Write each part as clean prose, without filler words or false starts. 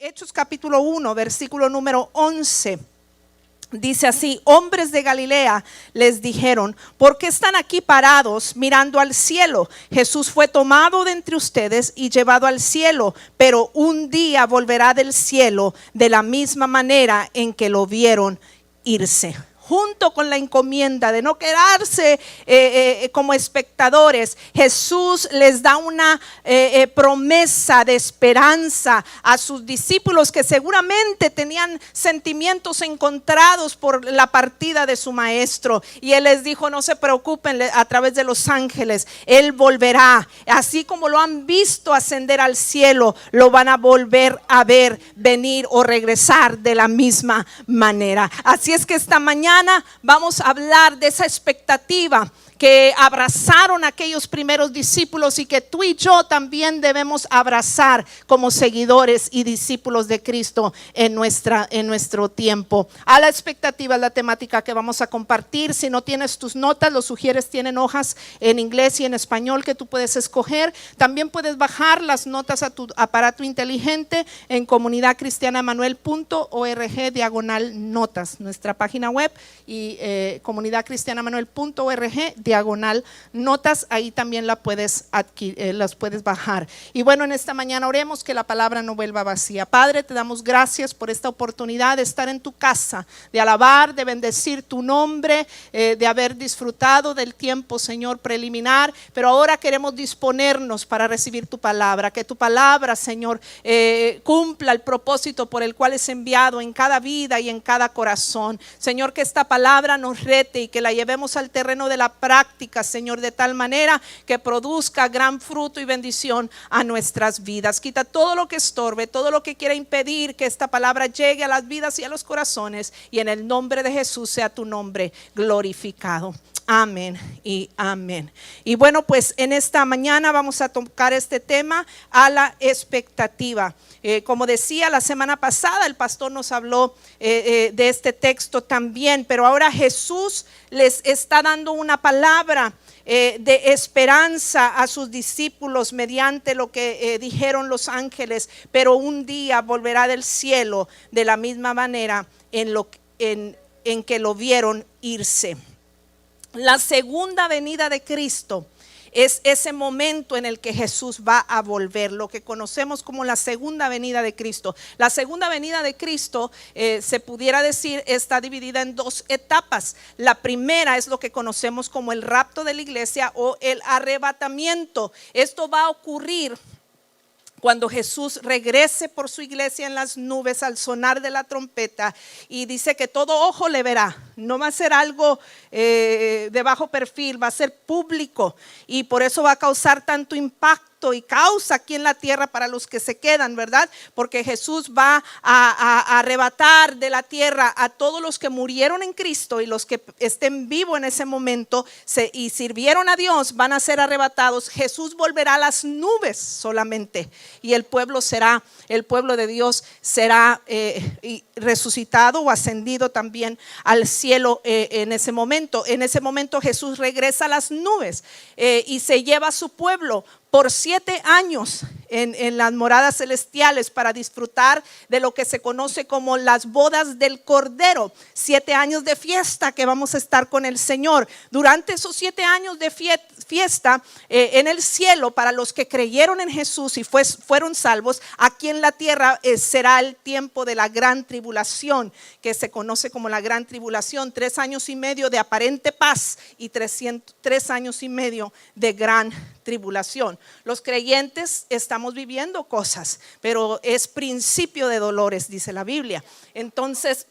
Hechos capítulo 1, versículo número 11. Dice así: hombres de Galilea, les dijeron, ¿por qué están aquí parados mirando al cielo? Jesús fue tomado de entre ustedes y llevado al cielo, pero un día volverá del cielo de la misma manera en que lo vieron irse. Junto con la encomienda de no quedarse como espectadores, Jesús les da una promesa de esperanza a sus discípulos que seguramente tenían sentimientos encontrados por la partida de su maestro. Y Él les dijo: no se preocupen, a través de los ángeles Él volverá. Así como lo han visto ascender al cielo, lo van a volver a ver venir o regresar de la misma manera. Así es que esta mañana vamos a hablar de esa expectativa que abrazaron aquellos primeros discípulos y que tú y yo también debemos abrazar como seguidores y discípulos de Cristo en nuestro tiempo. A la expectativa es la temática que vamos a compartir. Si no tienes tus notas, los sugieres tienen hojas en inglés y en español que tú puedes escoger. También puedes bajar las notas a tu aparato inteligente en comunidadcristianamanuel.org/notas, nuestra página web, y comunidadcristianamanuel.org/notas, ahí también las puedes bajar. Y bueno, en esta mañana oremos que la palabra no vuelva vacía. Padre, te damos gracias por esta oportunidad de estar en tu casa, de alabar, de bendecir tu nombre, de haber disfrutado del tiempo, Señor, preliminar, pero ahora queremos disponernos para recibir tu palabra, que tu palabra, Señor, cumpla el propósito por el cual es enviado en cada vida y en cada corazón. Señor, que esta palabra nos rete y que la llevemos al terreno de la práctica, Señor, de tal manera que produzca gran fruto y bendición a nuestras vidas. Quita todo lo que estorbe, todo lo que quiera impedir que esta palabra llegue a las vidas y a los corazones, y en el nombre de Jesús sea tu nombre glorificado. Amén y amén. Y bueno, pues en esta mañana vamos a tocar este tema, a la expectativa. Como decía la semana pasada, el pastor nos habló de este texto también, pero ahora Jesús les está dando una palabra de esperanza a sus discípulos mediante lo que dijeron los ángeles. Pero un día volverá del cielo de la misma manera en que lo vieron irse. La segunda venida de Cristo es ese momento en el que Jesús va a volver, lo que conocemos como la segunda venida de Cristo. La segunda venida de Cristo, se pudiera decir, está dividida en dos etapas. La primera es lo que conocemos como el rapto de la iglesia o el arrebatamiento. Esto va a ocurrir cuando Jesús regrese por su iglesia en las nubes al sonar de la trompeta, y dice que todo ojo le verá. No va a ser algo de bajo perfil, va a ser público, y por eso va a causar tanto impacto y causa aquí en la tierra para los que se quedan, ¿verdad? Porque Jesús va a arrebatar de la tierra a todos los que murieron en Cristo, y los que estén vivos en ese momento y sirvieron a Dios van a ser arrebatados. Jesús volverá a las nubes solamente, y el pueblo de Dios será resucitado o ascendido también al cielo en ese momento. En ese momento Jesús regresa a las nubes y se lleva a su pueblo por 7 años en las moradas celestiales para disfrutar de lo que se conoce como las bodas del Cordero. 7 años de fiesta que vamos a estar con el Señor. Durante esos 7 años de fiesta en el cielo, para los que creyeron en Jesús y fueron salvos, aquí en la tierra será el tiempo de la gran tribulación, que se conoce como la gran tribulación. 3 años y medio de aparente paz y 3 años y medio de gran tribulación. Los creyentes estamos viviendo cosas, pero es principio de dolores, dice la Biblia. Entonces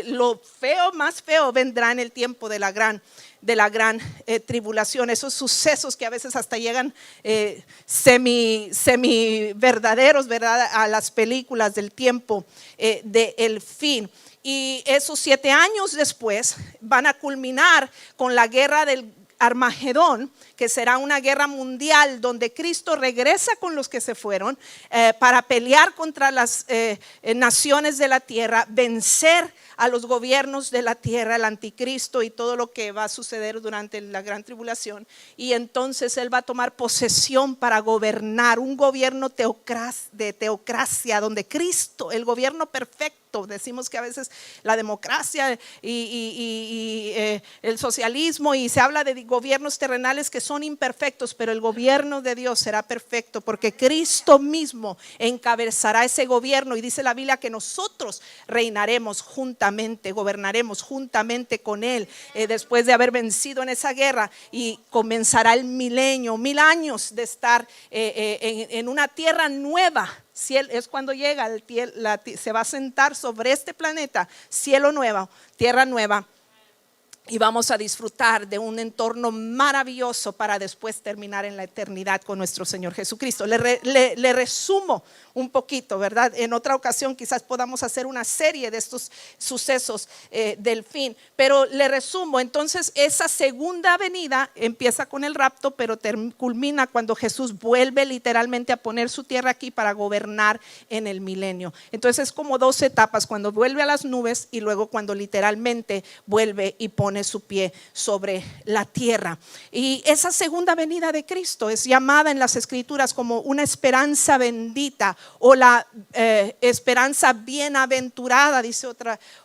lo feo, más feo, vendrá en el tiempo de la gran tribulación. Esos sucesos que a veces hasta llegan semi verdaderos, ¿verdad?, a las películas del tiempo del fin. Y esos 7 años después van a culminar con la guerra del Armagedón, que será una guerra mundial donde Cristo regresa con los que se fueron para pelear contra las naciones de la tierra, vencer a los gobiernos de la tierra, el anticristo y todo lo que va a suceder durante la gran tribulación. Y entonces Él va a tomar posesión para gobernar, un gobierno de teocracia, donde Cristo, el gobierno perfecto, decimos que a veces la democracia y el socialismo, y se habla de gobiernos terrenales que son imperfectos, pero el gobierno de Dios será perfecto porque Cristo mismo encabezará ese gobierno, y dice la Biblia que nosotros reinaremos juntamente, gobernaremos juntamente con Él después de haber vencido en esa guerra, y comenzará el milenio, 1000 años de estar en una tierra nueva. Cielo, es cuando llega, se va a sentar sobre este planeta, cielo nuevo, tierra nueva. Y vamos a disfrutar de un entorno maravilloso para después terminar en la eternidad con nuestro Señor Jesucristo. Le resumo un poquito, ¿verdad? En otra ocasión quizás podamos hacer una serie de estos sucesos del fin, pero le resumo. Entonces esa segunda venida empieza con el rapto, pero culmina cuando Jesús vuelve literalmente a poner su tierra aquí para gobernar en el milenio. Entonces es como 2 etapas, cuando vuelve a las nubes y luego cuando literalmente vuelve y pone su pie sobre la tierra. Y esa segunda venida de Cristo es llamada en las escrituras como una esperanza bendita, o la esperanza bienaventurada, dice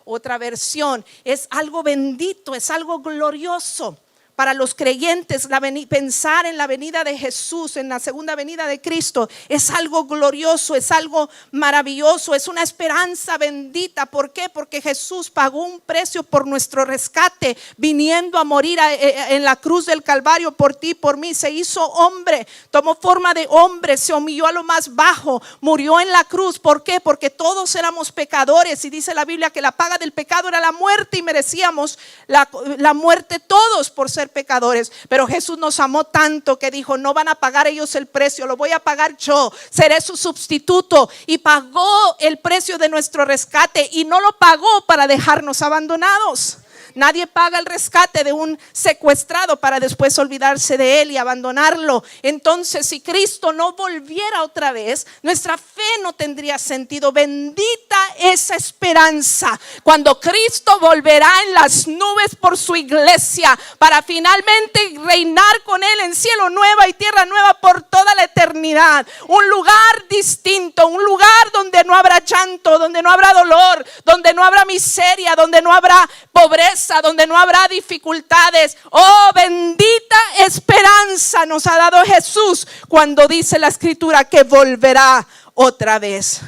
otra versión. Es algo bendito, es algo glorioso. Para los creyentes, pensar en la venida de Jesús, en la segunda venida de Cristo, es algo glorioso, es algo maravilloso, es una esperanza bendita. ¿Por qué? Porque Jesús pagó un precio por nuestro rescate, viniendo a morir en la cruz del Calvario por ti, por mí. Se hizo hombre, tomó forma de hombre, se humilló a lo más bajo, murió en la cruz. ¿Por qué? Porque todos éramos pecadores, y dice la Biblia que la paga del pecado era la muerte, y merecíamos la muerte todos por ser pecadores. Pero Jesús nos amó tanto que dijo: no van a pagar ellos el precio, lo voy a pagar yo, seré su sustituto. Y pagó el precio de nuestro rescate, y no lo pagó para dejarnos abandonados. Nadie paga el rescate de un secuestrado para después olvidarse de él y abandonarlo. Entonces, si Cristo no volviera otra vez, nuestra fe no tendría sentido. Bendita esa esperanza cuando Cristo volverá en las nubes por su iglesia para finalmente reinar con Él en cielo nueva y tierra nueva por toda la eternidad. Un lugar distinto, un lugar donde no habrá llanto, donde no habrá dolor, donde no habrá miseria, donde no habrá pobreza, donde no habrá dificultades. Oh, bendita esperanza nos ha dado Jesús cuando dice la escritura que volverá otra vez.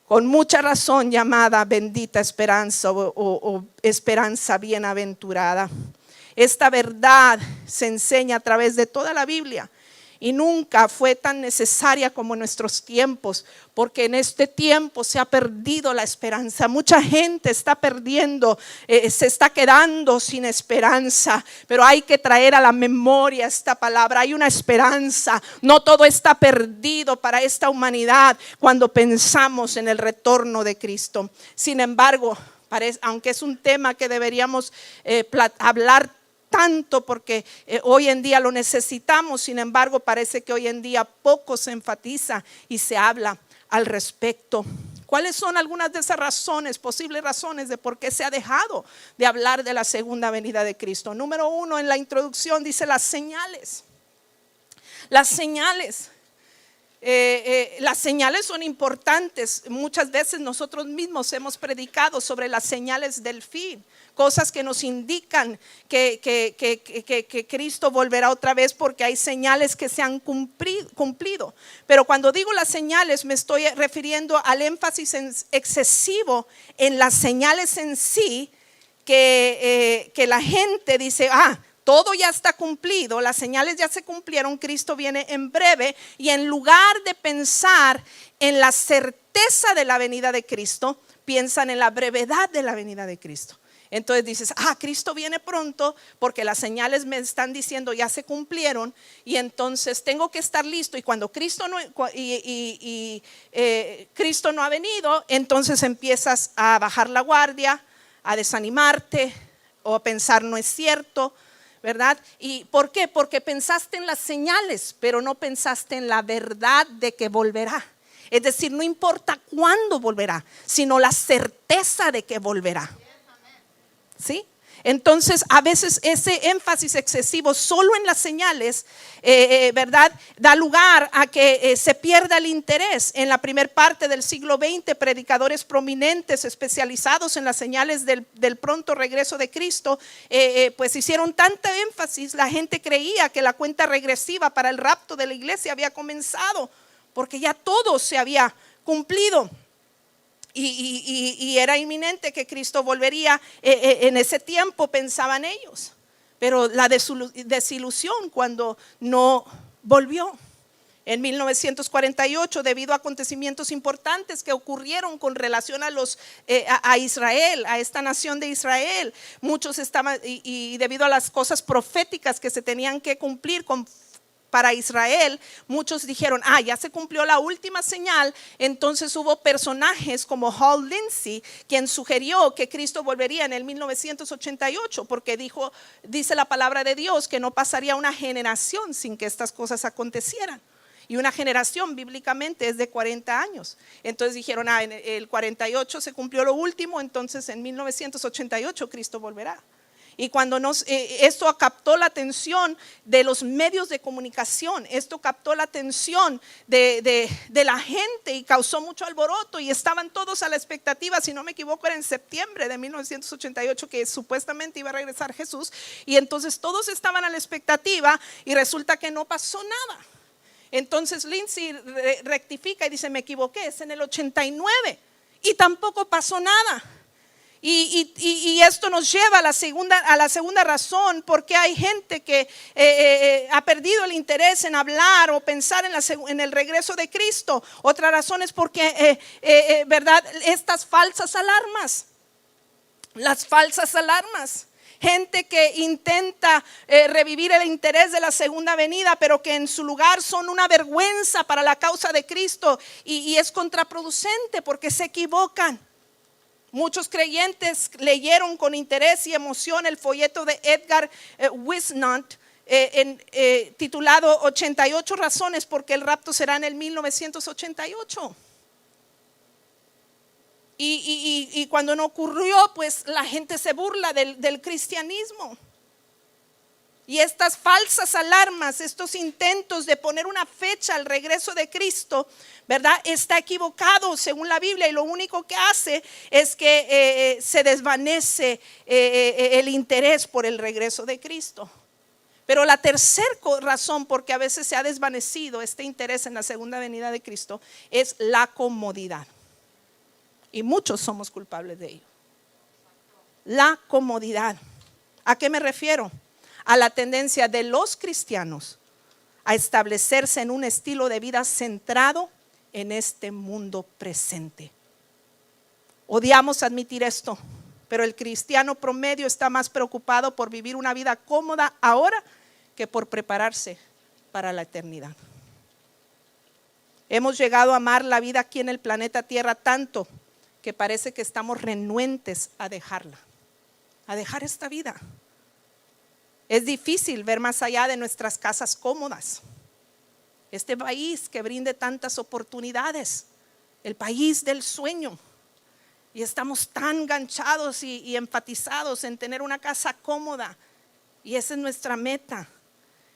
Con mucha razón llamada bendita esperanza o esperanza bienaventurada. Esta verdad se enseña a través de toda la Biblia. Y nunca fue tan necesaria como en nuestros tiempos, porque en este tiempo se ha perdido la esperanza. Mucha gente está perdiendo, se está quedando sin esperanza, pero hay que traer a la memoria esta palabra. Hay una esperanza, no todo está perdido para esta humanidad cuando pensamos en el retorno de Cristo. Sin embargo, aunque es un tema que deberíamos hablar tanto porque hoy en día lo necesitamos, sin embargo parece que hoy en día poco se enfatiza y se habla al respecto. ¿Cuáles son algunas de esas razones, posibles razones de por qué se ha dejado de hablar de la segunda venida de Cristo? Número 1, en la introducción dice las señales. Las señales. Las señales son importantes. Muchas veces nosotros mismos hemos predicado sobre las señales del fin, cosas que nos indican que Cristo volverá otra vez, porque hay señales que se han cumplido. Pero cuando digo las señales me estoy refiriendo al énfasis excesivo en las señales en sí, que la gente dice: todo ya está cumplido, las señales ya se cumplieron, Cristo viene en breve. Y en lugar de pensar en la certeza de la venida de Cristo, piensan en la brevedad de la venida de Cristo. Entonces dices: Cristo viene pronto porque las señales me están diciendo ya se cumplieron, y entonces tengo que estar listo. Y cuando Cristo Cristo no ha venido, entonces empiezas a bajar la guardia, a desanimarte o a pensar no es cierto. ¿verdad? ¿Y por qué? Porque pensaste en las señales, pero no pensaste en la verdad de que volverá. Es decir, no importa cuándo volverá, sino la certeza de que volverá. ¿Sí? Entonces, a veces ese énfasis excesivo solo en las señales, ¿verdad?, da lugar a que se pierda el interés. En la primera parte del siglo XX, predicadores prominentes especializados en las señales del pronto regreso de Cristo, pues hicieron tanta énfasis, la gente creía que la cuenta regresiva para el rapto de la iglesia había comenzado, porque ya todo se había cumplido. Y era inminente que Cristo volvería en ese tiempo, pensaban ellos. Pero la desilusión cuando no volvió. En 1948, debido a acontecimientos importantes que ocurrieron con relación a Israel, a esta nación de Israel, muchos estaban, y debido a las cosas proféticas que se tenían que cumplir para Israel, muchos dijeron, ya se cumplió la última señal. Entonces hubo personajes como Hal Lindsey, quien sugirió que Cristo volvería en el 1988, porque dice la palabra de Dios que no pasaría una generación sin que estas cosas acontecieran. Y una generación bíblicamente es de 40 años. Entonces dijeron, en el 48 se cumplió lo último, entonces en 1988 Cristo volverá. Y cuando esto captó la atención de los medios de comunicación, esto captó la atención de la gente y causó mucho alboroto, y estaban todos a la expectativa. Si no me equivoco, era en septiembre de 1988 que supuestamente iba a regresar Jesús, y entonces todos estaban a la expectativa y resulta que no pasó nada. Entonces Lindsey rectifica y dice, me equivoqué, es en el 89 y tampoco pasó nada. Y esto nos lleva a la segunda razón, porque hay gente que ha perdido el interés en hablar o pensar en el regreso de Cristo. Otra razón es porque, ¿verdad?, estas falsas alarmas, las falsas alarmas. Gente que intenta revivir el interés de la segunda venida, pero que en su lugar son una vergüenza para la causa de Cristo, y es contraproducente porque se equivocan. Muchos creyentes leyeron con interés y emoción el folleto de Edgar Wisnant titulado 88 razones porque el rapto será en el 1988. Y cuando no ocurrió, pues la gente se burla del cristianismo. Y estas falsas alarmas, estos intentos de poner una fecha al regreso de Cristo, ¿verdad?, está equivocado según la Biblia, y lo único que hace es que se desvanece el interés por el regreso de Cristo. Pero la tercera razón por que a veces se ha desvanecido este interés en la segunda venida de Cristo es la comodidad. Y muchos somos culpables de ello. La comodidad. ¿A qué me refiero? A la tendencia de los cristianos a establecerse en un estilo de vida centrado en este mundo presente. Odiamos admitir esto, pero el cristiano promedio está más preocupado por vivir una vida cómoda ahora que por prepararse para la eternidad. Hemos llegado a amar la vida aquí en el planeta Tierra tanto que parece que estamos renuentes a dejarla, a dejar esta vida. Es difícil ver más allá de nuestras casas cómodas. Este país que brinde tantas oportunidades, el país del sueño, y estamos tan enganchados y enfatizados en tener una casa cómoda, y esa es nuestra meta.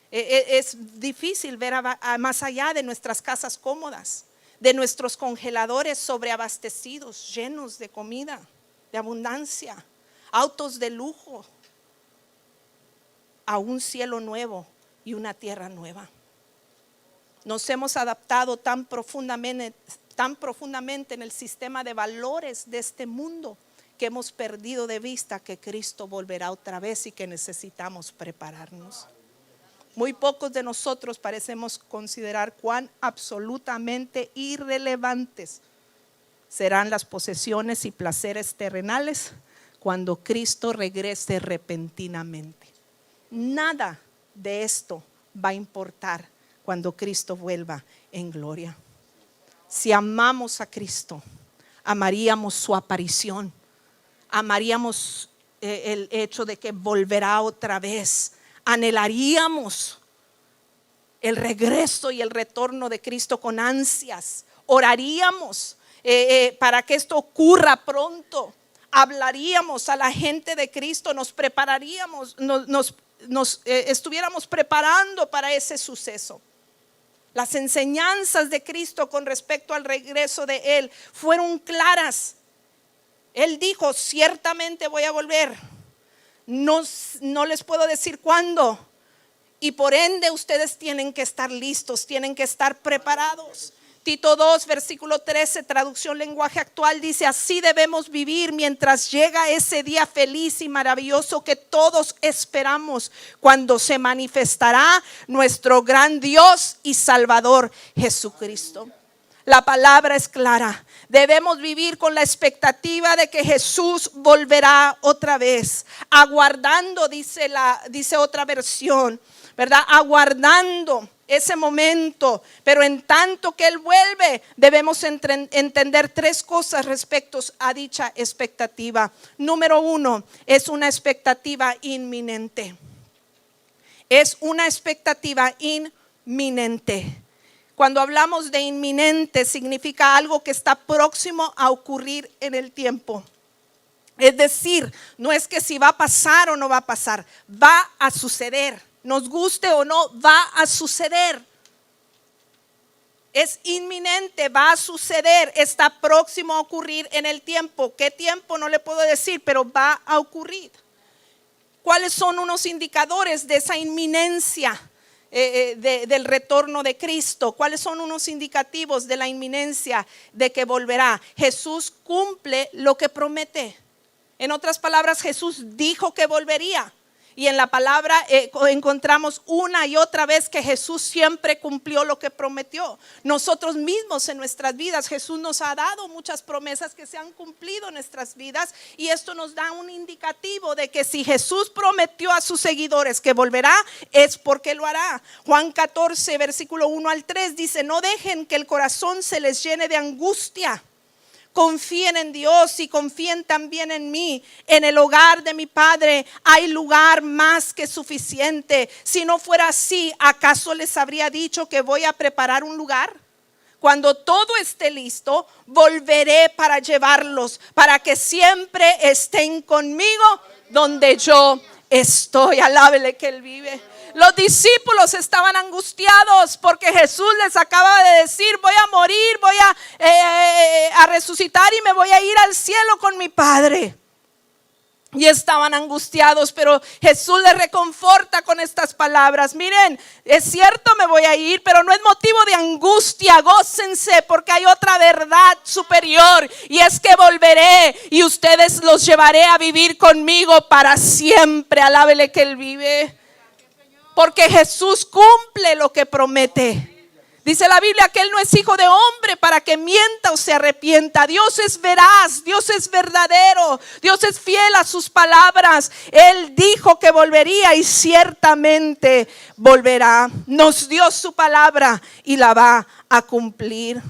Es difícil ver más allá de nuestras casas cómodas, de nuestros congeladores sobreabastecidos, llenos de comida, de abundancia, autos de lujo, a un cielo nuevo y una tierra nueva. Nos hemos adaptado tan profundamente en el sistema de valores de este mundo que hemos perdido de vista que Cristo volverá otra vez y que necesitamos prepararnos. Muy pocos de nosotros parecemos considerar cuán absolutamente irrelevantes serán las posesiones y placeres terrenales cuando Cristo regrese repentinamente. Nada de esto va a importar cuando Cristo vuelva en gloria. Si amamos a Cristo, amaríamos su aparición, amaríamos el hecho de que volverá otra vez anhelaríamos el regreso y el retorno de Cristo con ansias. Oraríamos para que esto ocurra pronto. Hablaríamos a la gente de Cristo, nos prepararíamos, estuviéramos preparando para ese suceso. Las enseñanzas de Cristo con respecto al regreso de Él fueron claras. Él dijo: ciertamente voy a volver. No les puedo decir cuándo. Y por ende ustedes tienen que estar listos, tienen que estar preparados. Tito 2, versículo 13, traducción lenguaje actual, dice: así debemos vivir mientras llega ese día feliz y maravilloso que todos esperamos, cuando se manifestará nuestro gran Dios y Salvador Jesucristo. La palabra es clara. Debemos vivir con la expectativa de que Jesús volverá otra vez, aguardando, dice otra versión, ¿verdad? Aguardando ese momento. Pero en tanto que Él vuelve, debemos entender tres cosas respecto a dicha expectativa. Número uno, es una expectativa inminente. Es una expectativa inminente. Cuando hablamos de inminente, significa algo que está próximo a ocurrir en el tiempo. Es decir, no es que si va a pasar o no va a pasar, va a suceder. Nos guste o no, va a suceder. Es inminente, va a suceder, está próximo a ocurrir en el tiempo. ¿Qué tiempo? No le puedo decir, pero va a ocurrir. ¿Cuáles son unos indicadores de esa inminencia del retorno de Cristo? ¿Cuáles son unos indicativos de la inminencia de que volverá? Jesús cumple lo que promete. En otras palabras, Jesús dijo que volvería. Y en la palabra encontramos una y otra vez que Jesús siempre cumplió lo que prometió. Nosotros mismos en nuestras vidas, Jesús nos ha dado muchas promesas que se han cumplido en nuestras vidas. Y esto nos da un indicativo de que si Jesús prometió a sus seguidores que volverá, es porque lo hará. Juan 14, versículo 1 al 3 dice: no dejen que el corazón se les llene de angustia. Confíen en Dios y confíen también en mí. En el hogar de mi Padre hay lugar más que suficiente. Si no fuera así, ¿acaso les habría dicho que voy a preparar un lugar? Cuando todo esté listo, volveré para llevarlos, para que siempre estén conmigo donde yo estoy. Alábele que Él vive. Los discípulos estaban angustiados porque Jesús les acaba de decir: voy a morir, voy a resucitar y me voy a ir al cielo con mi Padre. Y estaban angustiados, pero Jesús les reconforta con estas palabras: miren, es cierto, me voy a ir, pero no es motivo de angustia. Gócense, porque hay otra verdad superior, y es que volveré y ustedes los llevaré a vivir conmigo para siempre. Alábele que Él vive. Porque Jesús cumple lo que promete. Dice la Biblia que Él no es hijo de hombre para que mienta o se arrepienta. Dios es veraz, Dios es verdadero, Dios es fiel a sus palabras. Él dijo que volvería y ciertamente volverá. Nos dio su palabra y la va a cumplir.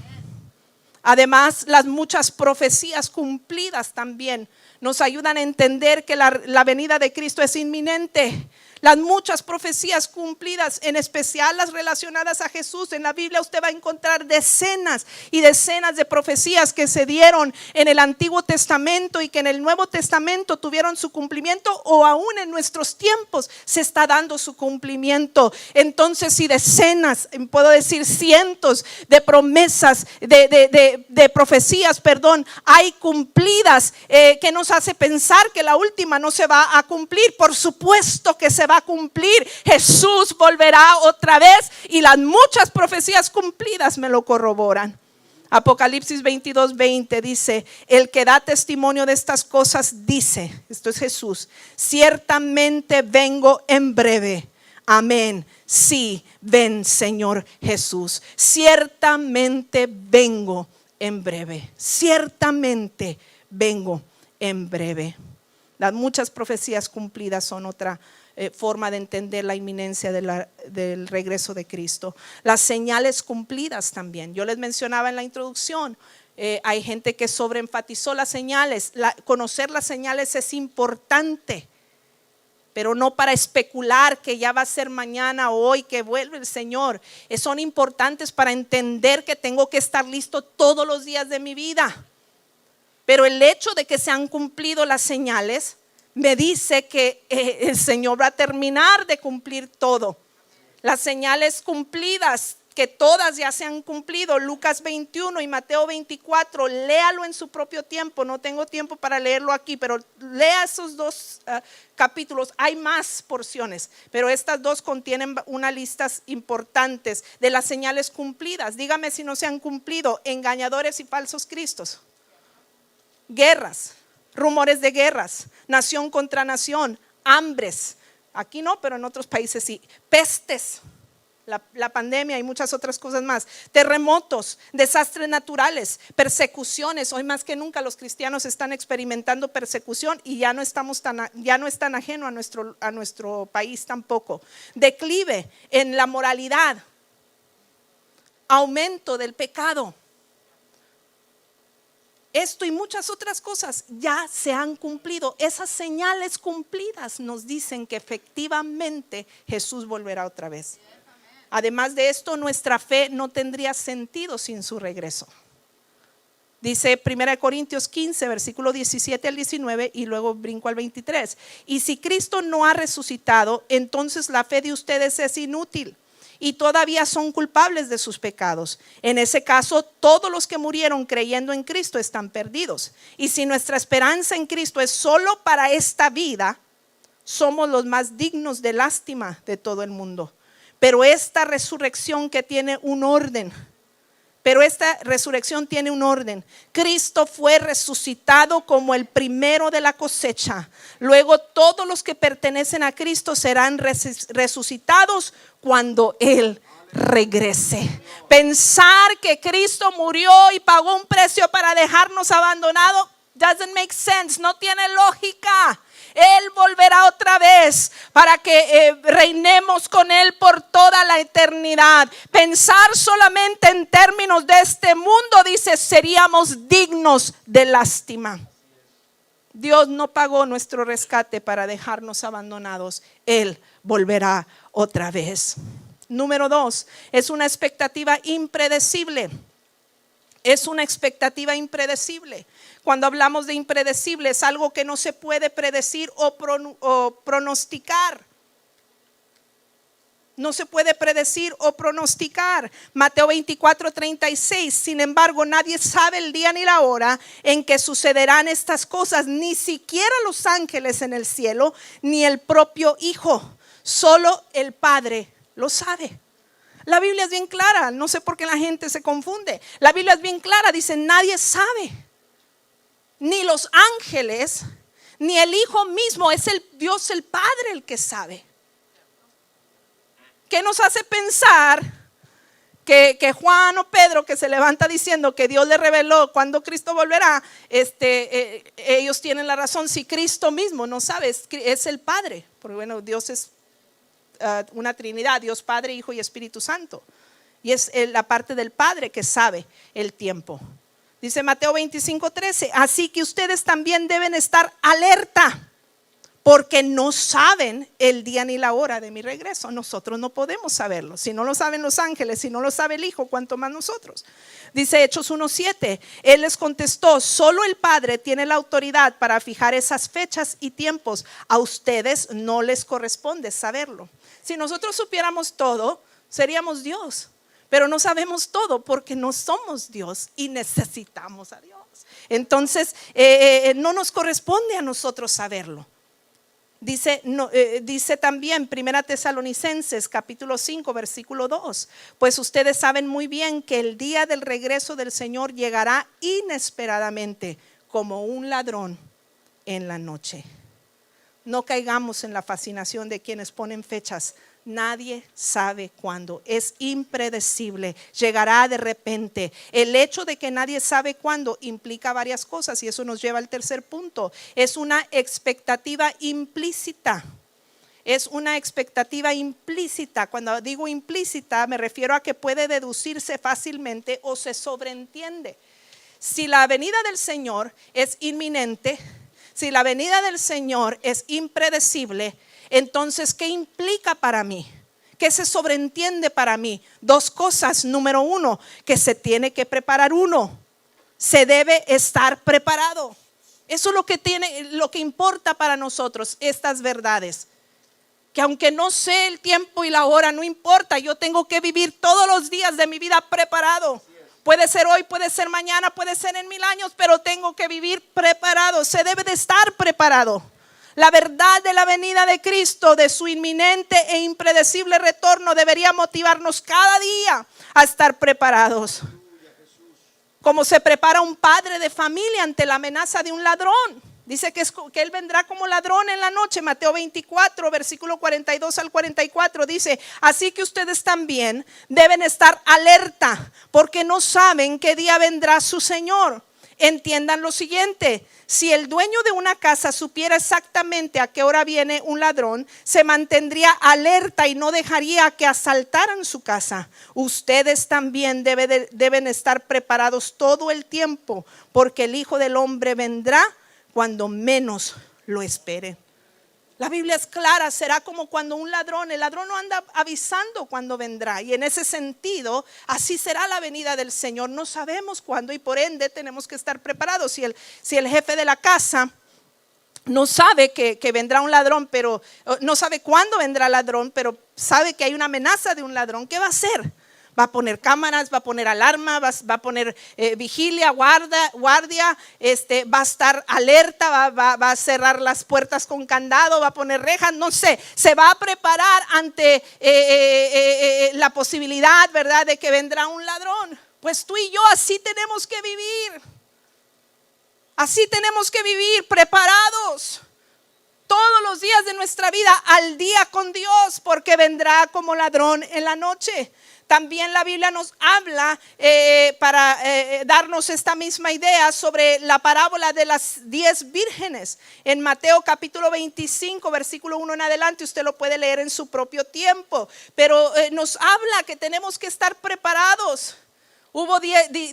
Además, las muchas profecías cumplidas también nos ayudan a entender que la venida de Cristo es inminente. Las muchas profecías cumplidas, en especial las relacionadas a Jesús. En la Biblia usted va a encontrar decenas y decenas de profecías que se dieron en el Antiguo Testamento y que en el Nuevo Testamento tuvieron su cumplimiento, o aún en nuestros tiempos se está dando su cumplimiento. Entonces, si decenas, puedo decir cientos de promesas, de profecías, hay cumplidas, que nos hace pensar que la última no se va a cumplir. Por supuesto que se va a cumplir. Jesús volverá otra vez y las muchas profecías cumplidas me lo corroboran. Apocalipsis 22:20 dice: el que da testimonio de estas cosas dice, esto es Jesús, ciertamente vengo en breve. Amén. Sí, ven, Señor Jesús. Ciertamente vengo en breve. Ciertamente vengo en breve. Las muchas profecías cumplidas son otra forma de entender la inminencia del regreso de Cristo. Las señales cumplidas también. Yo les mencionaba en la introducción, hay gente que sobreenfatizó las señales. Conocer las señales es importante, pero no para especular que ya va a ser mañana o hoy que vuelve el Señor. Son importantes para entender que tengo que estar listo todos los días de mi vida. Pero el hecho de que se han cumplido las señales me dice que el Señor va a terminar de cumplir todo. Las señales cumplidas, que todas ya se han cumplido, Lucas 21 y Mateo 24, léalo en su propio tiempo. No tengo tiempo para leerlo aquí, pero lea esos dos capítulos. Hay más porciones, pero estas dos contienen unas listas importantes de las señales cumplidas. Dígame si no se han cumplido: engañadores y falsos cristos, guerras, rumores de guerras, nación contra nación, hambres. Aquí no, pero en otros países sí. Pestes, la pandemia y muchas otras cosas más. Terremotos, desastres naturales, persecuciones. Hoy más que nunca los cristianos están experimentando persecución y ya no es tan ajeno a nuestro país tampoco. Declive en la moralidad, aumento del pecado. Esto y muchas otras cosas ya se han cumplido. Esas señales cumplidas nos dicen que efectivamente Jesús volverá otra vez. Además de esto, nuestra fe no tendría sentido sin su regreso. Dice 1 Corintios 15, versículo 17 al 19, y luego brinco al 23. Y si Cristo no ha resucitado, entonces la fe de ustedes es inútil y todavía son culpables de sus pecados. En ese caso, todos los que murieron creyendo en Cristo están perdidos. Y si nuestra esperanza en Cristo es solo para esta vida, somos los más dignos de lástima de todo el mundo. Pero esta resurrección tiene un orden. Cristo fue resucitado como el primero de la cosecha. Luego todos los que pertenecen a Cristo serán resucitados cuando Él regrese. Pensar que Cristo murió y pagó un precio para dejarnos abandonados doesn't make sense, no tiene lógica. Él volverá otra vez para que reinemos con Él por toda la eternidad. Pensar solamente en términos de este mundo, dice, seríamos dignos de lástima. Dios no pagó nuestro rescate para dejarnos abandonados. Él volverá otra vez. Número 2, es una expectativa impredecible. Es una expectativa impredecible. Cuando hablamos de impredecible, es algo que no se puede predecir o pronosticar. No se puede predecir o pronosticar. Mateo 24, 36. Sin embargo, nadie sabe el día ni la hora en que sucederán estas cosas, ni siquiera los ángeles en el cielo, ni el propio Hijo. Solo el Padre lo sabe. La Biblia es bien clara, no sé por qué la gente se confunde. La Biblia es bien clara, dice, nadie sabe. Ni los ángeles, ni el Hijo mismo, es el Dios el Padre el que sabe. ¿Qué nos hace pensar que Juan o Pedro, que se levanta diciendo que Dios le reveló cuando Cristo volverá, ellos tienen la razón? Si Cristo mismo no sabe, es el Padre, porque bueno, Dios es una Trinidad, Dios Padre, Hijo y Espíritu Santo, y es la parte del Padre que sabe el tiempo. Dice Mateo 25, 13, así que ustedes también deben estar alerta, porque no saben el día ni la hora de mi regreso. Nosotros no podemos saberlo. Si no lo saben los ángeles, si no lo sabe el Hijo, cuánto más nosotros. Dice Hechos 1:7, Él les contestó, solo el Padre tiene la autoridad para fijar esas fechas y tiempos. A ustedes no les corresponde saberlo. Si nosotros supiéramos todo, seríamos Dios. Pero no sabemos todo porque no somos Dios y necesitamos a Dios. Entonces, no nos corresponde a nosotros saberlo. Dice también 1 Tesalonicenses capítulo 5 versículo 2, pues ustedes saben muy bien que el día del regreso del Señor llegará inesperadamente como un ladrón en la noche. No caigamos en la fascinación de quienes ponen fechas. Nadie sabe cuándo, es impredecible, llegará de repente. El hecho de que nadie sabe cuándo implica varias cosas y eso nos lleva al tercer punto. Es una expectativa implícita. Es una expectativa implícita. Cuando digo implícita me refiero a que puede deducirse fácilmente o se sobreentiende. Si la venida del Señor es inminente, si la venida del Señor es impredecible, Entonces, ¿qué implica para mí? ¿Qué se sobreentiende para mí? Dos cosas. Número uno, que se tiene que preparar uno. Se debe estar preparado. Eso es lo que importa para nosotros, estas verdades. Que aunque no sé el tiempo y la hora, no importa, yo tengo que vivir todos los días de mi vida preparado. Puede ser hoy, puede ser mañana, puede ser en 1000 años, pero tengo que vivir preparado. Se debe de estar preparado. La verdad de la venida de Cristo, de su inminente e impredecible retorno, debería motivarnos cada día a estar preparados. Como se prepara un padre de familia ante la amenaza de un ladrón. Dice que él vendrá como ladrón en la noche. Mateo 24, versículo 42 al 44 dice: así que ustedes también deben estar alerta, porque no saben qué día vendrá su Señor. Entiendan lo siguiente: si el dueño de una casa supiera exactamente a qué hora viene un ladrón, se mantendría alerta y no dejaría que asaltaran su casa. Ustedes también deben estar preparados todo el tiempo, porque el Hijo del Hombre vendrá cuando menos lo esperen. La Biblia es clara, será como cuando el ladrón no anda avisando cuando vendrá, y en ese sentido así será la venida del Señor. No sabemos cuándo y por ende tenemos que estar preparados. Si el jefe de la casa no sabe que vendrá un ladrón, pero no sabe cuándo vendrá el ladrón, pero sabe que hay una amenaza de un ladrón, ¿qué va a hacer? Va a poner cámaras, va a poner alarma, va a poner vigilia, guardia, va a estar alerta, va a cerrar las puertas con candado, va a poner rejas, no sé. Se va a preparar ante la posibilidad, ¿verdad?, de que vendrá un ladrón. Pues tú y yo así tenemos que vivir. Así tenemos que vivir, preparados. Todos los días de nuestra vida, al día con Dios, porque vendrá como ladrón en la noche. También la Biblia nos habla para darnos esta misma idea sobre la parábola de las 10 vírgenes. En Mateo capítulo 25, versículo 1 en adelante, usted lo puede leer en su propio tiempo. Pero nos habla que tenemos que estar preparados.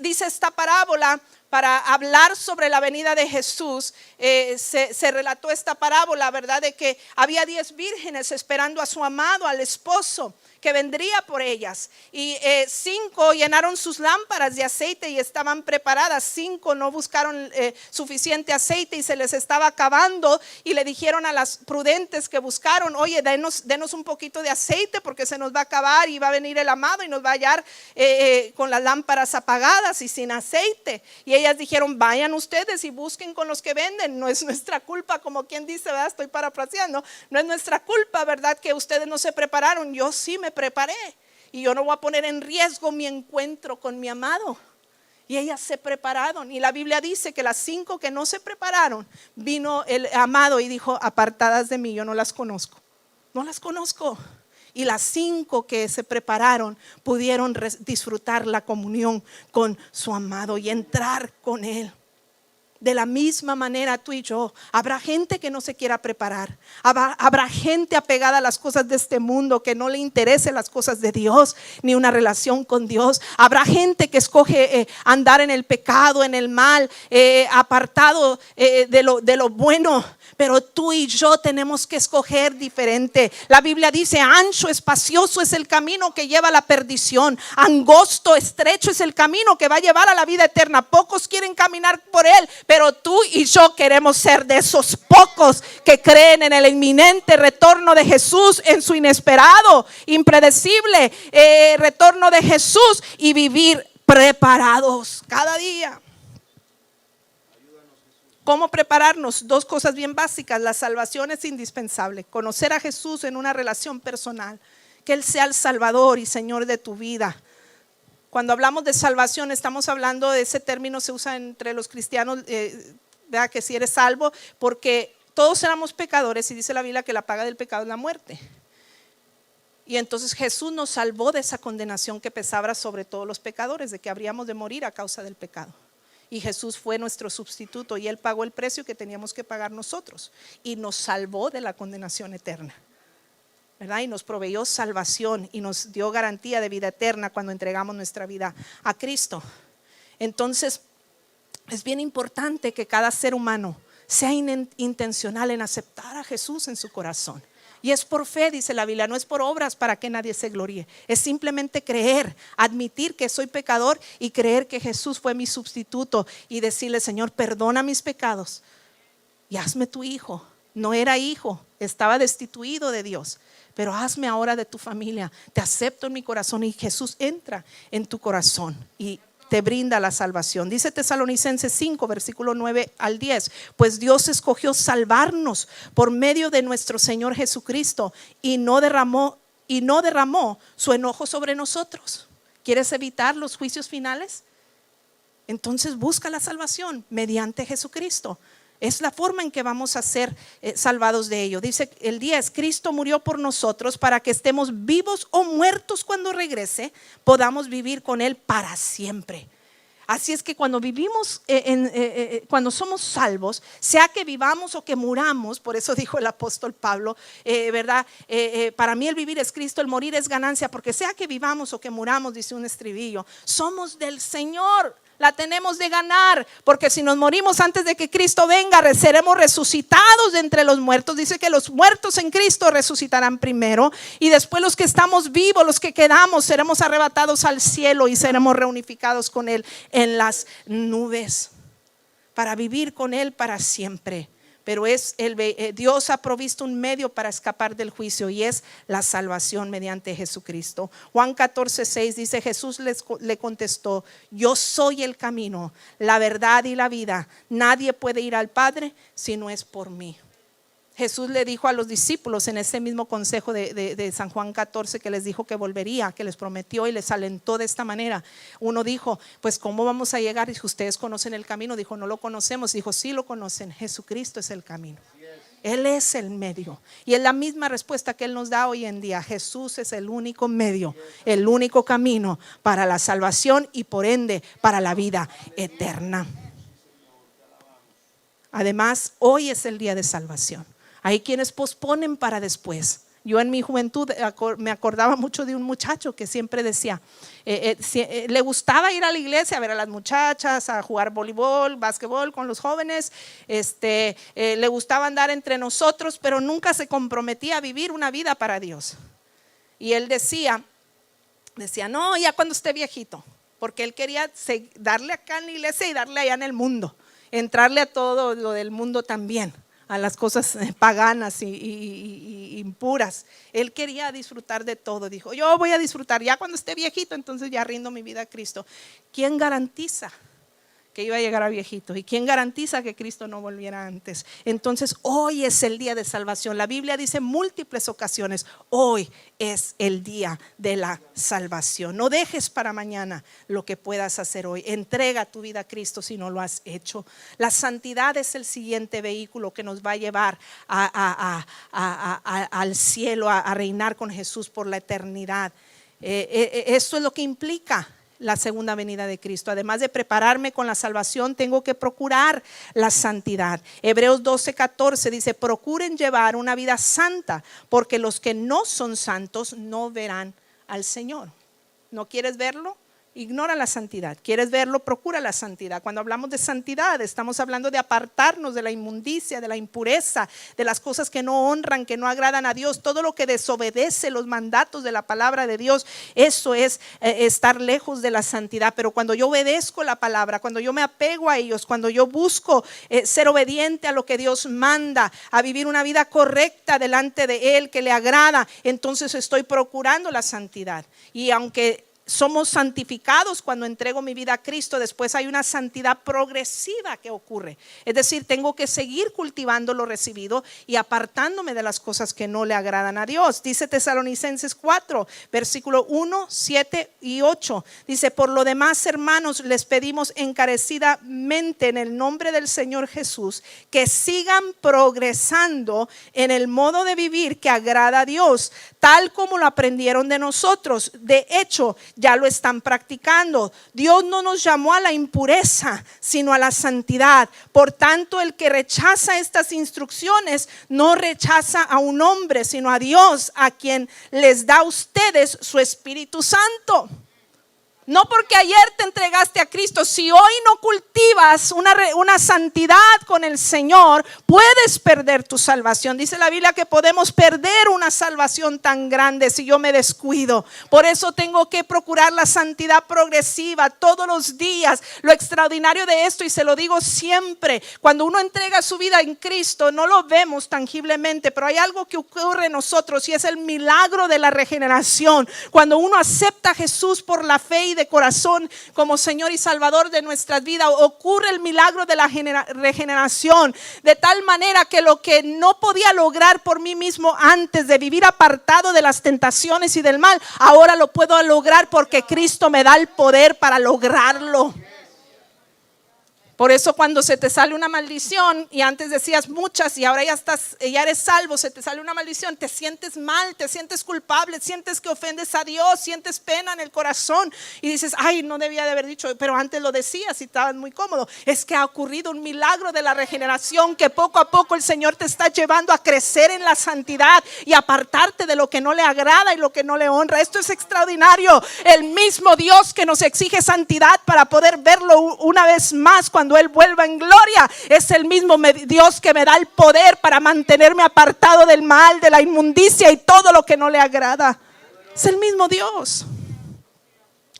Dice esta parábola, para hablar sobre la venida de Jesús, se relató esta parábola, ¿verdad?, de que había 10 vírgenes esperando a su amado, al esposo, que vendría por ellas, y 5 llenaron sus lámparas de aceite y estaban preparadas. 5 no buscaron suficiente aceite y se les estaba acabando, y le dijeron a las prudentes que buscaron: oye, denos un poquito de aceite porque se nos va a acabar y va a venir el amado y nos va a hallar con las lámparas apagadas y sin aceite. Y ellas dijeron: vayan ustedes y busquen con los que venden. No es nuestra culpa, como quien dice, ¿verdad? Estoy parafraseando. No es nuestra culpa, ¿verdad?, que ustedes no se prepararon. Yo sí me preparé, y yo no voy a poner en riesgo mi encuentro con mi amado. Y ellas se prepararon, y la Biblia dice que las 5 que no se prepararon, vino el amado y dijo: apartadas de mí, yo no las conozco. No las conozco. Y las 5 que se prepararon pudieron disfrutar la comunión con su amado y entrar con él. De la misma manera, tú y yo, habrá gente que no se quiera preparar. Habrá gente apegada a las cosas de este mundo, que no le interesen las cosas de Dios, ni una relación con Dios. Habrá gente que escoge andar en el pecado, en el mal, apartado de lo bueno. Pero tú y yo tenemos que escoger diferente. La Biblia dice: ancho, espacioso es el camino que lleva a la perdición, angosto, estrecho es el camino que va a llevar a la vida eterna. Pocos quieren caminar por él, pero tú y yo queremos ser de esos pocos que creen en el inminente retorno de Jesús, en su inesperado, impredecible retorno de Jesús, y vivir preparados cada día. ¿Cómo prepararnos? 2 cosas bien básicas. La salvación es indispensable. Conocer a Jesús en una relación personal, que Él sea el Salvador y Señor de tu vida. Cuando hablamos de salvación, estamos hablando de ese término, se usa entre los cristianos, ¿verdad?, que si eres salvo, porque todos éramos pecadores, y dice la Biblia que la paga del pecado es la muerte. Y entonces Jesús nos salvó de esa condenación que pesaba sobre todos los pecadores, de que habríamos de morir a causa del pecado. Y Jesús fue nuestro sustituto, y Él pagó el precio que teníamos que pagar nosotros, y nos salvó de la condenación eterna, ¿verdad? Y nos proveyó salvación y nos dio garantía de vida eterna cuando entregamos nuestra vida a Cristo. Entonces es bien importante que cada ser humano sea intencional en aceptar a Jesús en su corazón Y es por fe, dice la Biblia, no es por obras para que nadie se gloríe. Es simplemente creer, admitir que soy pecador y creer que Jesús fue mi sustituto y decirle: Señor, perdona mis pecados y hazme tu hijo. No era hijo, estaba destituido de Dios, pero hazme ahora de tu familia. Te acepto en mi corazón, y Jesús entra en tu corazón y te brinda la salvación. Dice Tesalonicenses 5, versículo 9 al 10: pues Dios escogió salvarnos por medio de nuestro Señor Jesucristo y no derramó su enojo sobre nosotros. ¿Quieres evitar los juicios finales? Entonces busca la salvación mediante Jesucristo. Es la forma en que vamos a ser salvados de ello. Dice el 10: Cristo murió por nosotros para que estemos vivos o muertos cuando regrese, podamos vivir con Él para siempre. Así es que cuando vivimos, cuando somos salvos, sea que vivamos o que muramos, por eso dijo el apóstol Pablo, ¿verdad? Para mí el vivir es Cristo, el morir es ganancia, porque sea que vivamos o que muramos, dice un estribillo, somos del Señor. La tenemos de ganar, porque si nos morimos antes de que Cristo venga, seremos resucitados de entre los muertos. Dice que los muertos en Cristo resucitarán primero, y después los que estamos vivos, los que quedamos, seremos arrebatados al cielo y seremos reunificados con Él en las nubes para vivir con Él para siempre. Pero Dios ha provisto un medio para escapar del juicio, y es la salvación mediante Jesucristo. Juan 14:6 dice: Jesús le contestó: yo soy el camino, la verdad y la vida. Nadie puede ir al Padre si no es por mí. Jesús le dijo a los discípulos en ese mismo consejo de San Juan 14, que les dijo que volvería, que les prometió y les alentó de esta manera. Uno dijo: pues ¿cómo vamos a llegar? Dijo: ustedes conocen el camino. Dijo: no lo conocemos. Dijo: sí lo conocen, Jesucristo es el camino, Él es el medio. Y es la misma respuesta que Él nos da hoy en día: Jesús es el único medio, el único camino para la salvación y por ende para la vida eterna. Además, hoy es el día de salvación. Hay quienes posponen para después. Yo en mi juventud me acordaba mucho de un muchacho que siempre decía, le gustaba ir a la iglesia a ver a las muchachas, a jugar voleibol, básquetbol con los jóvenes, le gustaba andar entre nosotros, pero nunca se comprometía a vivir una vida para Dios. Y él decía, no, ya cuando esté viejito, porque él quería darle acá en la iglesia y darle allá en el mundo, entrarle a todo lo del mundo también, a las cosas paganas y impuras. Él quería disfrutar de todo. Dijo: yo voy a disfrutar ya cuando esté viejito, entonces ya rindo mi vida a Cristo. ¿Quién garantiza que iba a llegar a viejito? ¿Y quién garantiza que Cristo no volviera antes? Entonces hoy es el día de salvación. La Biblia dice en múltiples ocasiones: hoy es el día de la salvación. No dejes para mañana lo que puedas hacer hoy. Entrega tu vida a Cristo si no lo has hecho. La santidad es el siguiente vehículo que nos va a llevar al cielo, a reinar con Jesús por la eternidad. Esto es lo que implica la segunda venida de Cristo. Además de prepararme con la salvación, tengo que procurar la santidad. Hebreos 12:14 dice: procuren llevar una vida santa, porque los que no son santos no verán al Señor. ¿No quieres verlo? Ignora la santidad. ¿Quieres verlo? Procura la santidad. Cuando hablamos de santidad, estamos hablando de apartarnos de la inmundicia, de la impureza, de las cosas que no honran, que no agradan a Dios. Todo lo que desobedece los mandatos de la palabra de Dios, eso es estar lejos de la santidad. Pero cuando yo obedezco la palabra, cuando yo me apego a ellos, cuando yo busco ser obediente a lo que Dios manda, a vivir una vida correcta delante de Él, que le agrada, entonces estoy procurando la santidad. Y aunque somos santificados cuando entrego mi vida a Cristo, después hay una santidad progresiva que ocurre. Es decir, tengo que seguir cultivando lo recibido y apartándome de las cosas que no le agradan a Dios. Dice Tesalonicenses 4, versículo 1, 7 y 8. Dice: por lo demás, hermanos, les pedimos encarecidamente en el nombre del Señor Jesús que sigan progresando en el modo de vivir que agrada a Dios, tal como lo aprendieron de nosotros. De hecho, ya lo están practicando. Dios no nos llamó a la impureza, sino a la santidad. Por tanto, el que rechaza estas instrucciones no rechaza a un hombre, sino a Dios, a quien les da a ustedes su Espíritu Santo. No porque ayer te entregaste a Cristo. Si hoy no cultivas una santidad con el Señor, puedes perder tu salvación. Dice la Biblia que podemos perder una salvación tan grande si yo me descuido. Por eso tengo que procurar la santidad progresiva todos los días. Lo extraordinario de esto, y se lo digo siempre, cuando uno entrega su vida en Cristo, no lo vemos tangiblemente, pero hay algo que ocurre en nosotros, y es el milagro de la regeneración. Cuando uno acepta a Jesús por la fe y de corazón como Señor y Salvador de nuestras vidas, ocurre el milagro de la regeneración, de tal manera que lo que no podía lograr por mí mismo antes, de vivir apartado de las tentaciones y del mal, ahora lo puedo lograr porque Cristo me da el poder para lograrlo. Por eso cuando se te sale una maldición, y antes decías muchas y ahora ya eres salvo, se te sale una maldición, te sientes mal, te sientes culpable, sientes que ofendes a Dios, sientes pena en el corazón y dices, ay, no debía de haber dicho, pero antes lo decías y estabas muy cómodo. Es que ha ocurrido un milagro de la regeneración, que poco a poco el Señor te está llevando a crecer en la santidad y apartarte de lo que no le agrada y lo que no le honra. Esto es extraordinario. El mismo Dios que nos exige santidad para poder verlo una vez más cuando Él vuelva en gloria, es el mismo Dios que me da el poder para mantenerme apartado del mal, de la inmundicia y todo lo que no le agrada. Es el mismo Dios,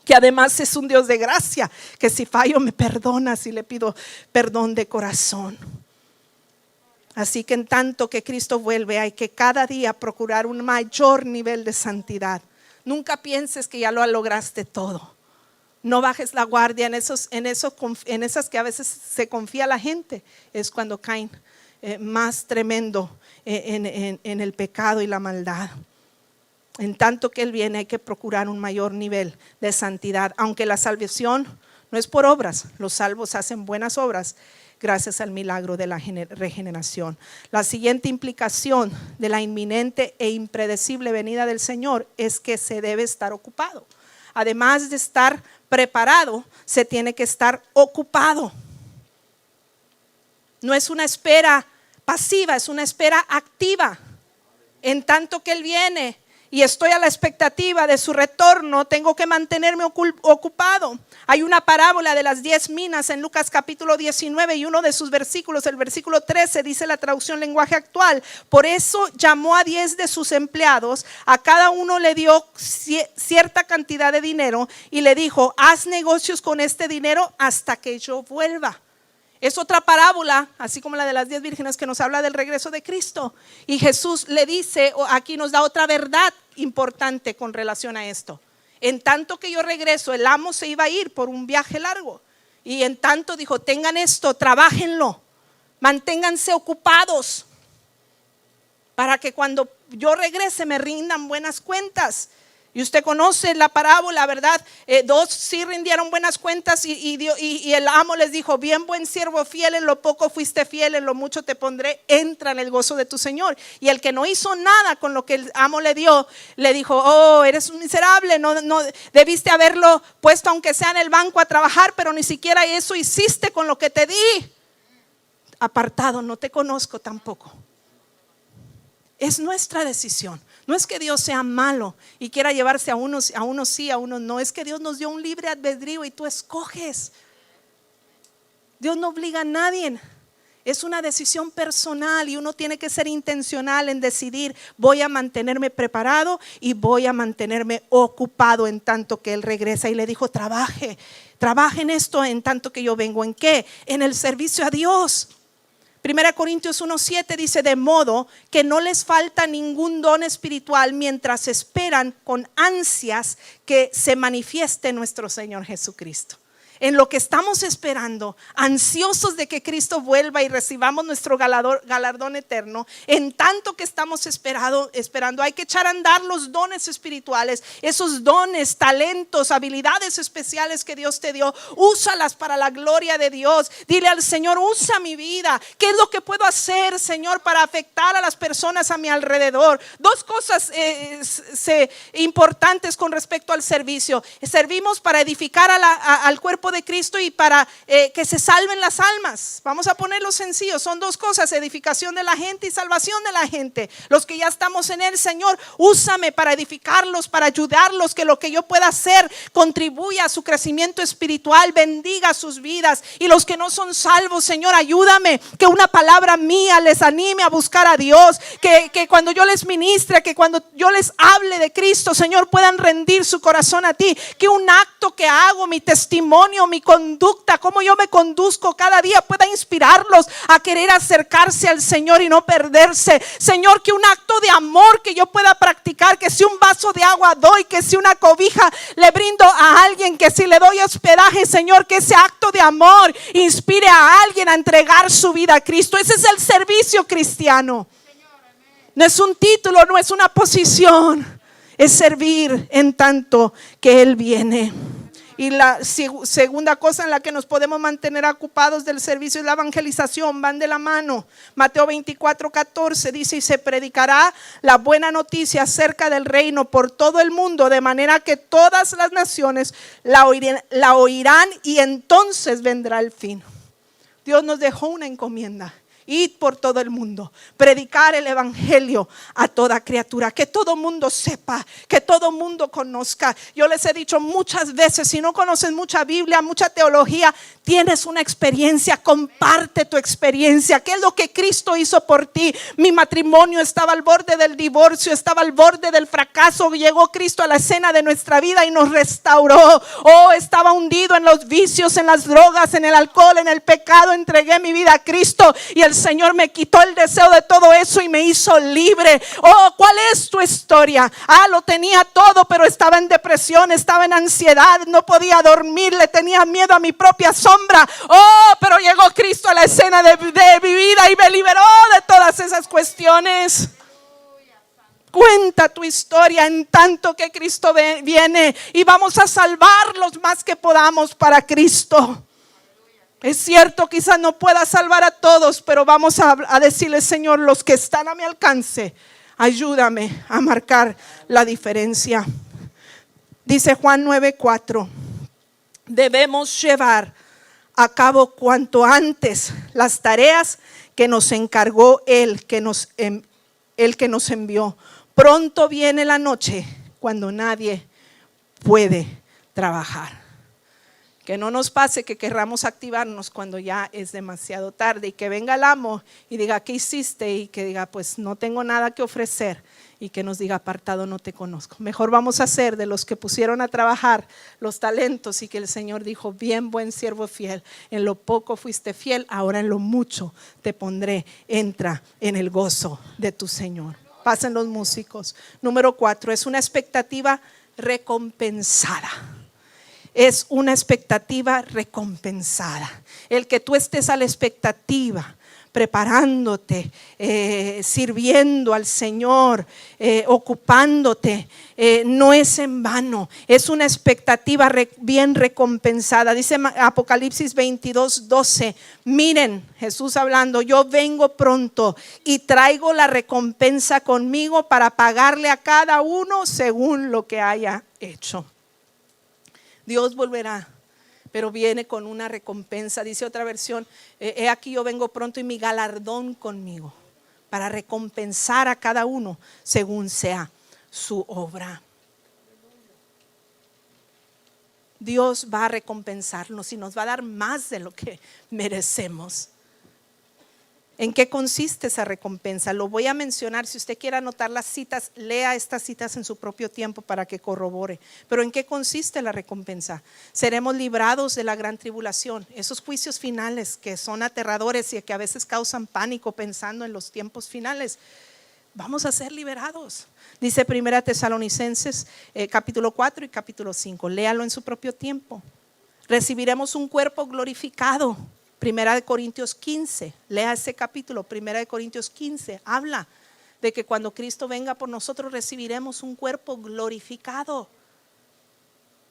que además es un Dios de gracia, que si fallo me perdona, si le pido perdón de corazón. Así que en tanto que Cristo vuelve, hay que cada día procurar un mayor nivel de santidad. Nunca pienses que ya lo lograste todo. No bajes la guardia en esas que a veces se confía la gente. Es cuando caen más tremendo en el pecado y la maldad. En tanto que Él viene, hay que procurar un mayor nivel de santidad. Aunque la salvación no es por obras, los salvos hacen buenas obras gracias al milagro de la regeneración. La siguiente implicación de la inminente e impredecible venida del Señor es que se debe estar ocupado. Además de estar preparado, se tiene que estar ocupado. No es una espera pasiva, es una espera activa. En tanto que Él viene y estoy a la expectativa de su retorno, tengo que mantenerme ocupado. Hay una parábola de las 10 minas en Lucas capítulo 19 y uno de sus versículos, el versículo 13, dice la traducción lenguaje actual: por eso llamó a 10 de sus empleados, a cada uno le dio cierta cantidad de dinero y le dijo, haz negocios con este dinero hasta que yo vuelva. Es otra parábola, así como la de las 10 vírgenes, que nos habla del regreso de Cristo. Y Jesús le dice, aquí nos da otra verdad importante con relación a esto. En tanto que yo regreso, el amo se iba a ir por un viaje largo. Y en tanto dijo, tengan esto, trabájenlo, manténganse ocupados, para que cuando yo regrese me rindan buenas cuentas. Y usted conoce la parábola, ¿verdad? Dos sí rindieron buenas cuentas y el amo les dijo, bien buen siervo fiel, en lo poco fuiste fiel, en lo mucho te pondré, entra en el gozo de tu Señor. Y el que no hizo nada con lo que el amo le dio, le dijo, oh, eres un miserable, no debiste haberlo puesto aunque sea en el banco a trabajar, pero ni siquiera eso hiciste con lo que te di. Apartado, no te conozco tampoco. Es nuestra decisión. No es que Dios sea malo y quiera llevarse a unos sí, a unos no. Es que Dios nos dio un libre albedrío y tú escoges. Dios no obliga a nadie. Es una decisión personal y uno tiene que ser intencional en decidir, voy a mantenerme preparado y voy a mantenerme ocupado en tanto que Él regresa. Y le dijo, trabaje en esto en tanto que yo vengo. ¿En qué? En el servicio a Dios. 1 Corintios 1:7 dice, de modo que no les falta ningún don espiritual mientras esperan con ansias que se manifieste nuestro Señor Jesucristo. En lo que estamos esperando, ansiosos de que Cristo vuelva y recibamos nuestro galardón eterno, en tanto que estamos esperando, hay que echar a andar los dones espirituales, esos dones, talentos, habilidades especiales que Dios te dio. Úsalas para la gloria de Dios. Dile al Señor, usa mi vida. ¿Qué es lo que puedo hacer, Señor, para afectar a las personas a mi alrededor? Dos cosas importantes con respecto al servicio. Servimos para edificar al cuerpo de Cristo y para que se salven las almas. Vamos a ponerlo sencillo, son dos cosas: edificación de la gente y salvación de la gente. Los que ya estamos en él, Señor, úsame para edificarlos, para ayudarlos, que lo que yo pueda hacer contribuya a su crecimiento espiritual, bendiga sus vidas. Y los que no son salvos, Señor, ayúdame, que una palabra mía les anime a buscar a Dios, que cuando yo les ministre, que cuando yo les hable de Cristo, Señor, puedan rendir su corazón a ti, que un acto que hago, mi testimonio, mi conducta, cómo yo me conduzco cada día, pueda inspirarlos a querer acercarse al Señor y no perderse. Señor, que un acto de amor que yo pueda practicar, que si un vaso de agua doy, que si una cobija le brindo a alguien, que si le doy hospedaje, Señor, que ese acto de amor inspire a alguien a entregar su vida a Cristo. Ese es el servicio cristiano. No es un título, no es una posición, es servir en tanto que Él viene. Y la segunda cosa en la que nos podemos mantener ocupados del servicio es la evangelización. Van de la mano. Mateo 24:14 dice: y se predicará la buena noticia acerca del reino por todo el mundo, de manera que todas las naciones la oirán, y entonces vendrá el fin. Dios nos dejó una encomienda: id por todo el mundo, predicar el evangelio a toda criatura, que todo mundo sepa, que todo mundo conozca. Yo les he dicho muchas veces, si no conoces mucha Biblia, mucha teología, tienes una experiencia, comparte tu experiencia. ¿Qué es lo que Cristo hizo por ti? Mi matrimonio estaba al borde del divorcio, estaba al borde del fracaso. Llegó Cristo a la escena de nuestra vida y nos restauró. Oh, estaba hundido en los vicios, en las drogas, en el alcohol, en el pecado. Entregué mi vida a Cristo y el Señor me quitó el deseo de todo eso y me hizo libre. Oh, ¿cuál es tu historia? Lo tenía todo, pero estaba en depresión, estaba en ansiedad, no podía dormir, le tenía miedo a mi propia sombra. Oh, pero llegó Cristo a la escena de mi vida y me liberó de todas esas cuestiones. Cuenta tu historia en tanto que Cristo viene, y vamos a salvar los más que podamos para Cristo. Es cierto, quizás no pueda salvar a todos, pero vamos a decirle: Señor, los que están a mi alcance, ayúdame a marcar la diferencia. Dice Juan 9:4: debemos llevar a cabo cuanto antes las tareas que nos encargó el que nos envió. Pronto viene la noche cuando nadie puede trabajar. Que no nos pase que querramos activarnos cuando ya es demasiado tarde, y que venga el amo y diga: ¿qué hiciste? Y que diga: pues no tengo nada que ofrecer, y que nos diga: apartado, no te conozco. Mejor vamos a ser de los que pusieron a trabajar los talentos, y que el Señor dijo: bien, buen siervo fiel, en lo poco fuiste fiel, ahora en lo mucho te pondré, entra en el gozo de tu Señor. Pasen los músicos. Número 4, es una expectativa recompensada. Es una expectativa recompensada. El que tú estés a la expectativa, preparándote, sirviendo al Señor, ocupándote, no es en vano. Es una expectativa bien recompensada. Dice Apocalipsis 22:12: miren, Jesús hablando: yo vengo pronto y traigo la recompensa conmigo para pagarle a cada uno según lo que haya hecho. Dios volverá, pero viene con una recompensa. Dice otra versión: he aquí yo vengo pronto y mi galardón conmigo, para recompensar a cada uno según sea su obra. Dios va a recompensarnos y nos va a dar más de lo que merecemos. ¿En qué consiste esa recompensa? Lo voy a mencionar. Si usted quiere anotar las citas, lea estas citas en su propio tiempo para que corrobore. Pero ¿en qué consiste la recompensa? Seremos librados de la gran tribulación, esos juicios finales que son aterradores y que a veces causan pánico pensando en los tiempos finales. Vamos a ser liberados. Dice 1 Tesalonicenses capítulo 4 y capítulo 5. Léalo en su propio tiempo. Recibiremos un cuerpo glorificado. 1 Corintios 15, lea ese capítulo. 1 Corintios 15 habla de que cuando Cristo venga por nosotros recibiremos un cuerpo glorificado.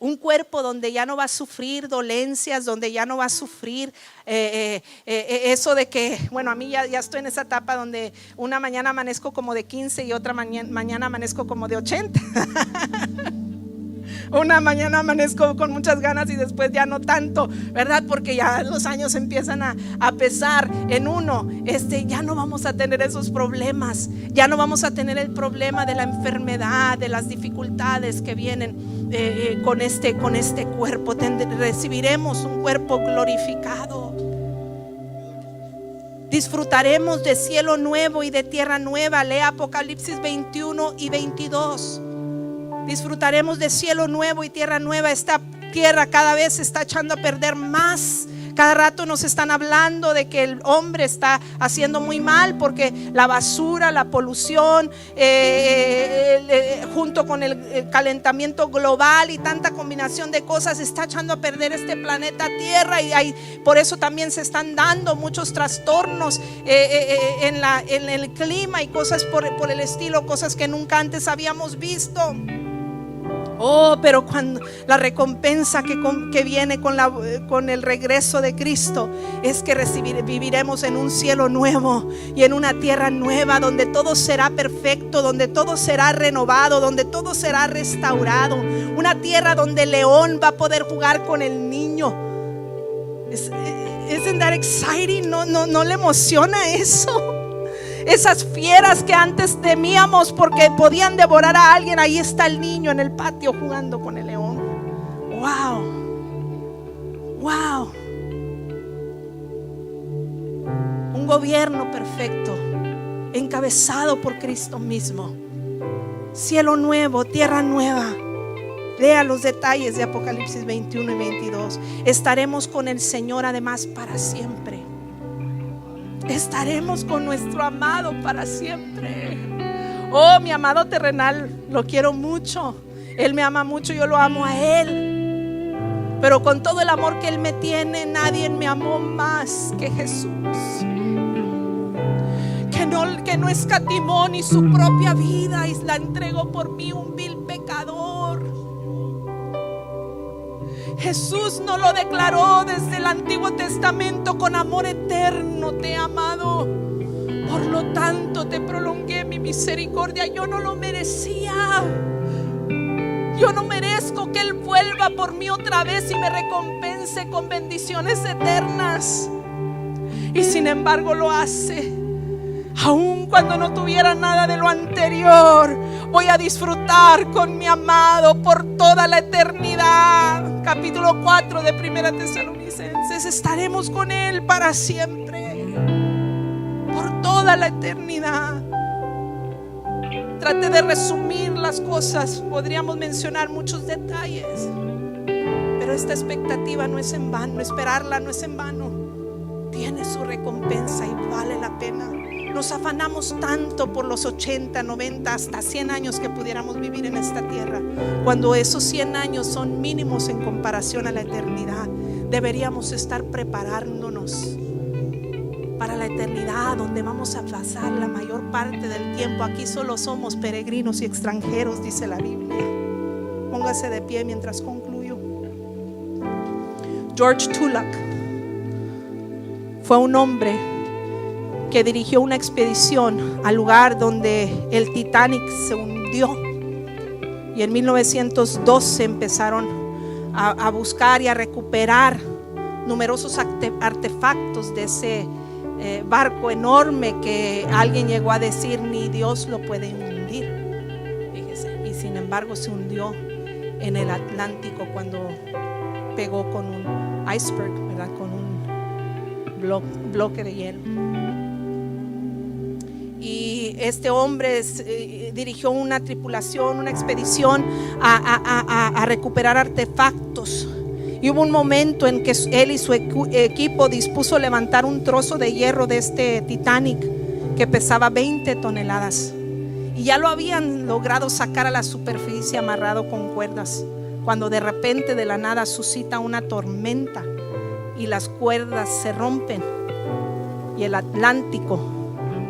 Un cuerpo donde ya no va a sufrir dolencias, donde ya no va a sufrir eso de que, bueno, a mí ya estoy en esa etapa donde una mañana amanezco como de 15 y otra mañana amanezco como de 80. Una mañana amanezco con muchas ganas y después ya no tanto, ¿verdad? Porque ya los años empiezan a pesar en uno. Ya no vamos a tener esos problemas. Ya no vamos a tener el problema de la enfermedad, de las dificultades que vienen con este cuerpo. Recibiremos un cuerpo glorificado. Disfrutaremos de cielo nuevo y de tierra nueva. Lea Apocalipsis 21 y 22. Disfrutaremos de cielo nuevo y tierra nueva. Esta tierra cada vez se está echando a perder más. Cada rato nos están hablando de que el hombre está haciendo muy mal porque la basura, la polución, junto con el calentamiento global y tanta combinación de cosas, está echando a perder este planeta Tierra. Y por eso también se están dando muchos trastornos en el clima y cosas por el estilo, cosas que nunca antes habíamos visto. Pero cuando la recompensa que viene con el regreso de Cristo es que viviremos en un cielo nuevo y en una tierra nueva, donde todo será perfecto, donde todo será renovado, donde todo será restaurado. Una tierra donde el león va a poder jugar con el niño. ¿Isn't that exciting? ¿No le emociona eso? Esas fieras que antes temíamos porque podían devorar a alguien, ahí está el niño en el patio jugando con el león. Wow. Un gobierno perfecto, encabezado por Cristo mismo. Cielo nuevo, tierra nueva. Lea los detalles de Apocalipsis 21 y 22. Estaremos con el Señor además para siempre. Estaremos con nuestro amado para siempre. Mi amado terrenal, lo quiero mucho. Él me ama mucho, yo lo amo a Él. Pero con todo el amor que Él me tiene, nadie me amó más que Jesús. Que no escatimó ni su propia vida y la entregó por mí, un vil pecador. Jesús nos lo declaró desde el Antiguo Testamento: con amor eterno te he amado, por lo tanto te prolongué mi misericordia. Yo no lo merecía. Yo no merezco que Él vuelva por mí otra vez y me recompense con bendiciones eternas. Y sin embargo lo hace. Aun cuando no tuviera nada de lo anterior, voy a disfrutar con mi amado por toda la eternidad. Capítulo 4 de Primera Tesalonicenses. Estaremos con Él para siempre, por toda la eternidad. Trate de resumir las cosas. Podríamos mencionar muchos detalles, pero esta expectativa no es en vano. Esperarla no es en vano. Tiene su recompensa y vale la pena. Nos afanamos tanto por los 80, 90, hasta 100 años que pudiéramos vivir en esta tierra, cuando esos 100 años son mínimos en comparación a la eternidad. Deberíamos estar preparándonos para la eternidad, donde vamos a pasar la mayor parte del tiempo. Aquí solo somos peregrinos y extranjeros, dice la Biblia. Póngase de pie mientras concluyo. George Tulloch fue un hombre que dirigió una expedición al lugar donde el Titanic se hundió, y en 1912 empezaron a buscar y a recuperar numerosos artefactos de ese barco enorme que alguien llegó a decir ni Dios lo puede hundir. Fíjese, y sin embargo se hundió en el Atlántico cuando pegó con un iceberg, ¿verdad? Con un bloque de hielo. Y este hombre dirigió una tripulación, una expedición a recuperar artefactos. Y hubo un momento en que él y su equipo dispuso levantar un trozo de hierro de este Titanic que pesaba 20 toneladas. Y ya lo habían logrado sacar a la superficie amarrado con cuerdas, cuando de repente de la nada suscita una tormenta y las cuerdas se rompen y el Atlántico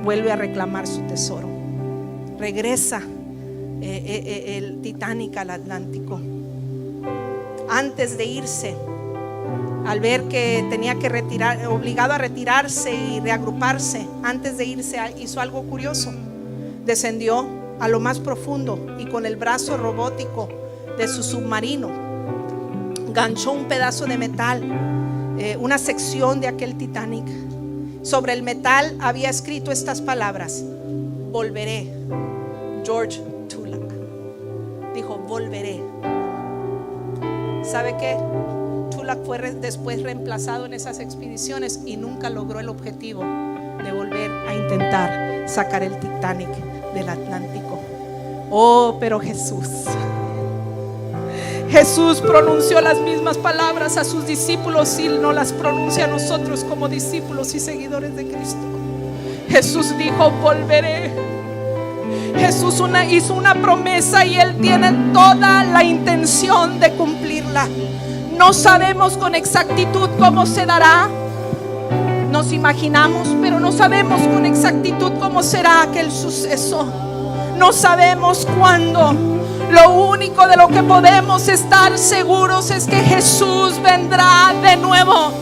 vuelve a reclamar su tesoro. Regresa el Titanic al Atlántico. Antes de irse, al ver que tenía que obligado a retirarse y reagruparse, antes de irse hizo algo curioso. Descendió a lo más profundo y con el brazo robótico de su submarino, ganchó un pedazo de metal, una sección de aquel Titanic. Sobre el metal había escrito estas palabras: volveré. George Tulak dijo: volveré. ¿Sabe qué? Tulak fue después reemplazado en esas expediciones y nunca logró el objetivo de volver a intentar sacar el Titanic del Atlántico. Oh, pero Jesús pronunció las mismas palabras a sus discípulos y no las pronuncia a nosotros como discípulos y seguidores de Cristo. Jesús dijo: volveré. Jesús hizo una promesa y Él tiene toda la intención de cumplirla. No sabemos con exactitud cómo se dará. Nos imaginamos, pero no sabemos con exactitud cómo será aquel suceso. No sabemos cuándo. Lo único de lo que podemos estar seguros es que Jesús vendrá de nuevo.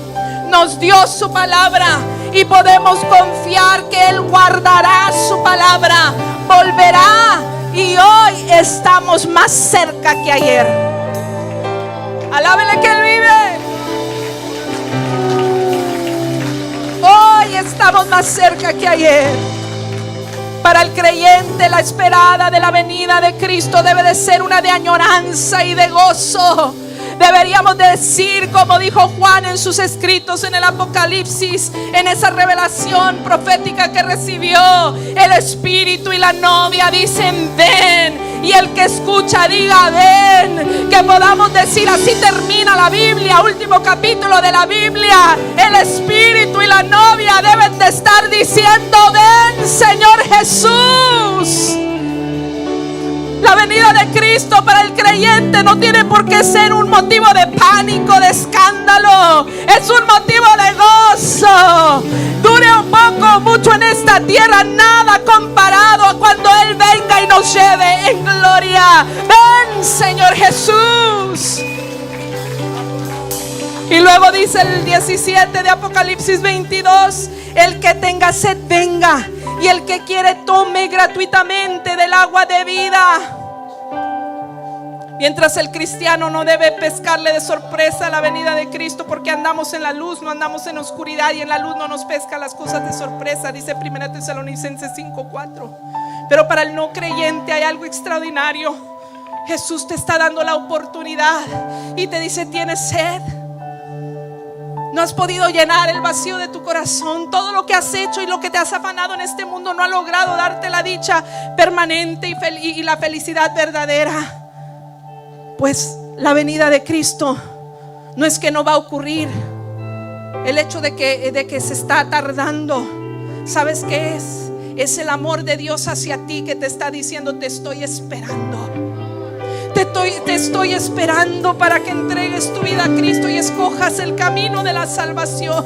Nos dio su palabra y podemos confiar que Él guardará su palabra. Volverá y hoy estamos más cerca que ayer. Alábele que Él vive. Hoy estamos más cerca que ayer. Para el creyente, la esperada de la venida de Cristo debe de ser una de añoranza y de gozo. Deberíamos decir, como dijo Juan en sus escritos en el Apocalipsis, en esa revelación profética que recibió, el Espíritu y la novia dicen: ven. Y el que escucha diga: ven. Que podamos decir, así termina la Biblia, último capítulo de la Biblia. El Espíritu y la novia deben de estar diciendo: ven, Señor Jesús. La venida de Cristo para el creyente no tiene por qué ser un motivo de pánico, de escándalo. Es un motivo de gozo. Dure un poco, mucho en esta tierra, nada comparado a cuando Él venga y nos lleve en gloria. Ven, Señor Jesús. Y luego dice el 17 de Apocalipsis 22: el que tenga sed, venga, y el que quiere tome gratuitamente del agua de vida. Mientras el cristiano no debe pescarle de sorpresa la venida de Cristo, porque andamos en la luz, no andamos en oscuridad, y en la luz no nos pesca las cosas de sorpresa, dice 1 Tesalonicenses 5:4. Pero para el no creyente hay algo extraordinario. Jesús te está dando la oportunidad y te dice: tienes sed. No has podido llenar el vacío de tu corazón. Todo lo que has hecho y lo que te has afanado en este mundo no ha logrado darte la dicha permanente y la felicidad verdadera. Pues la venida de Cristo no es que no va a ocurrir. El hecho de que se está tardando, ¿sabes qué es? Es el amor de Dios hacia ti que te está diciendo: te estoy esperando. Te estoy esperando para que entregues tu vida a Cristo y escojas el camino de la salvación,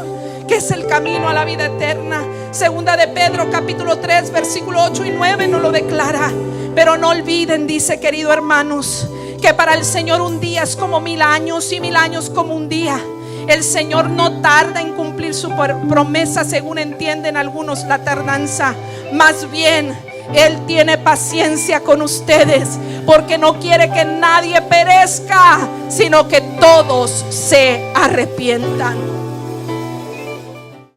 que es el camino a la vida eterna. Segunda de Pedro capítulo 3 versículo 8 y 9 nos lo declara. Pero no olviden, dice, queridos hermanos, que para el Señor un día es como 1000 años y 1000 años como un día. El Señor no tarda en cumplir su promesa, según entienden algunos la tardanza. Más bien, Él tiene paciencia con ustedes, porque no quiere que nadie perezca, sino que todos se arrepientan.